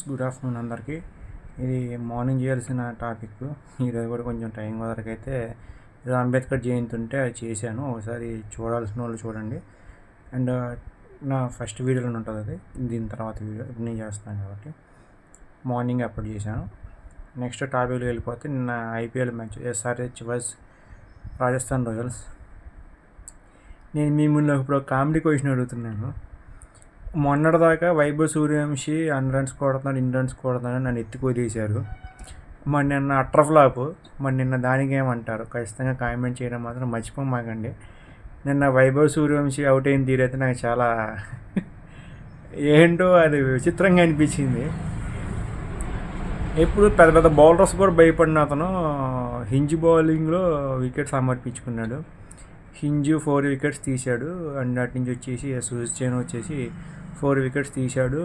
Good afternoon అందరికీ. ఇది morning చేయాల్సిన టాపిక్. ఈరోజు కూడా కొంచెం టైం వరకైతే ఏదో అంబేద్కర్ జయంతి ఉంటే అది చేశాను. ఒకసారి చూడాల్సిన వాళ్ళు చూడండి. అండ్ నా ఫస్ట్ వీడియోలో ఉంటుంది అది. దీని తర్వాత వీడియో ఇప్పుడు నేను చేస్తాను కాబట్టి మార్నింగ్ అప్లోడ్ చేశాను. నెక్స్ట్ టాపిక్లో వెళ్ళిపోతే నిన్న IPL match SRH versus Rajasthan Royals. నేను మీ ముందు ఇప్పుడు కామెడీ క్వశ్చన్ అడుగుతున్నాను. మొన్నటిదాకా వైభవ్ సూర్యవంశీ అన్ని రన్స్ కొడుతున్నాడు, ఇన్ని రన్స్ కొడుతున్నాడు నన్ను ఎత్తుకోదీశారు. మరి నిన్న అట్టర్ ఫ్లాప్. మరి నిన్న దానికి ఏమంటారు? ఖచ్చితంగా కామెంట్ చేయడం మాత్రం మర్చిపోమాకండి. నిన్న వైభవ్ సూర్యవంశీ అవుట్ అయిన తీరైతే నాకు చాలా ఏంటో అది విచిత్రంగా అనిపించింది. ఎప్పుడు పెద్ద పెద్ద బౌలర్స్ కూడా భయపడిన అతను హింజ్ బౌలింగ్లో వికెట్ సమర్పించుకున్నాడు. హింజ్ 4 వికెట్స్ తీశాడు. అండ్ అటు నుంచి వచ్చేసి సుజిత్ వచ్చేసి 4 వికెట్స్ తీశాడు.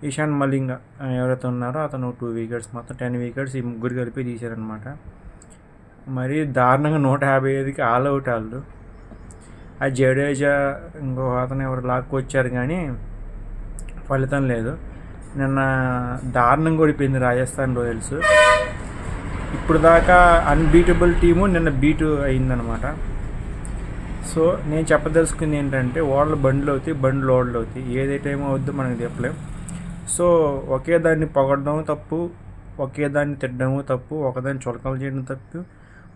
ఇషాన్ మలింగ ఎవరైతే ఉన్నారో అతను 2 వికెట్స్, మొత్తం 10 వికెట్స్ ఈ ముగ్గురు కలిపి తీశారనమాట. మరి దారుణంగా 155కి ఆల్ అవుట్ వాళ్ళు. ఆ జడేజా ఇంకో అతను ఎవరు లాక్కొచ్చారు కానీ ఫలితం లేదు. నిన్న దారుణంగా ఓడిపోయింది రాజస్థాన్ రాయల్స్. ఇప్పుడు దాకా అన్బీటబుల్ టీము నిన్న బీట్ అయిందనమాట. సో నేను చెప్పదలుచుకుంది ఏంటంటే ఓడలు బండ్లు అవుతాయి, బండ్లు ఓడలు అవుతాయి. ఏదైతే ఏమో అవుద్దో మనకు చెప్పలేం. సో ఒకే దాన్ని పొగడడం తప్పు, ఒకే దాన్ని తిట్టడము తప్పు, ఒకదాన్ని చులకలు చేయడం తప్పు,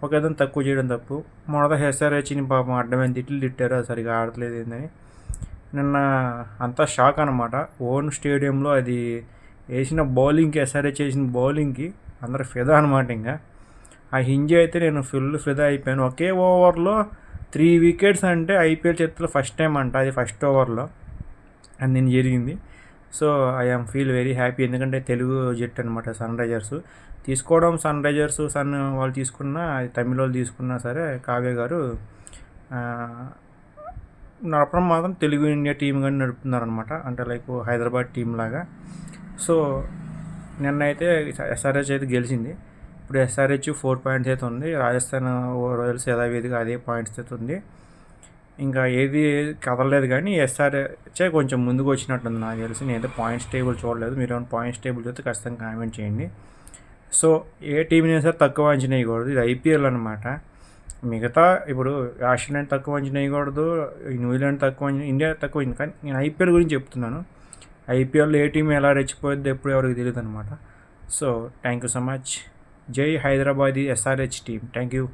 ఒకేదాన్ని తక్కువ చేయడం తప్పు. మొదట ఎస్ఆర్హెచ్ని పాపం అడ్డమైన తిట్లు తిట్టారు, అది సరిగా ఆడట్లేదు ఏందని. నిన్న అంతా షాక్ అనమాట. ఓన్ స్టేడియంలో అది వేసిన బౌలింగ్కి, ఎస్ఆర్హెచ్ వేసిన బౌలింగ్కి అందరు ఫిదా అనమాట. ఇంకా ఆ హింజ్ అయితే నేను ఫుల్ ఫిదా అయిపోయాను. ఒకే ఓవర్లో 3 వికెట్స్ అంటే ఐపీఎల్ చరిత్రలో ఫస్ట్ టైం అంట, అది ఫస్ట్ ఓవర్లో అని నేను జరిగింది. So I am feel very happy. ఎందుకంటే తెలుగు జట్టు అనమాట సన్ రైజర్స్ తీసుకోవడం, సన్ రైజర్స్ వాళ్ళు తీసుకున్నా, అది తమిళ వాళ్ళు తీసుకున్నా సరే కావ్య గారు నడపడం మాత్రం తెలుగు ఇండియా టీం కానీ నడుపుతున్నారనమాట. అంటే లైక్ హైదరాబాద్ టీం లాగా. సో నిన్న అయితే ఎస్ఆర్హెచ్ అయితే గెలిచింది. ఇప్పుడు ఎస్ఆర్హెచ్ 4 పాయింట్స్ అయితే ఉంది. రాజస్థాన్ రాయల్స్ యథావిధిగా అదే పాయింట్స్ అయితే ఉంది. ఇంకా ఏది కదలలేదు. కానీ ఎస్ఆర్హెచ్ కొంచెం ముందుకు వచ్చినట్టుంది నాకు తెలిసి. నేనైతే పాయింట్స్ టేబుల్ చూడలేదు. మీరు ఏమైనా పాయింట్స్ టేబుల్ చూస్తే ఖచ్చితంగా కామెంట్ చేయండి. సో ఏ టీంని సరే తక్కువ అంచనా వేయకూడదు. ఇది ఐపీఎల్ అనమాట. మిగతా ఇప్పుడు ఆస్ట్రేలియా తక్కువ అంచనా వేయకూడదు, న్యూజిలాండ్ తక్కువ అంచనా, ఇండియా తక్కువ. కానీ నేను ఐపీఎల్ గురించి చెప్తున్నాను. ఐపీఎల్లో ఏ టీం ఎలా రెచ్చిపోద్దో ఎప్పుడు ఎవరికి తెలియదు అనమాట. So thank you so much. జై Hyderabadi SRH team. Thank you.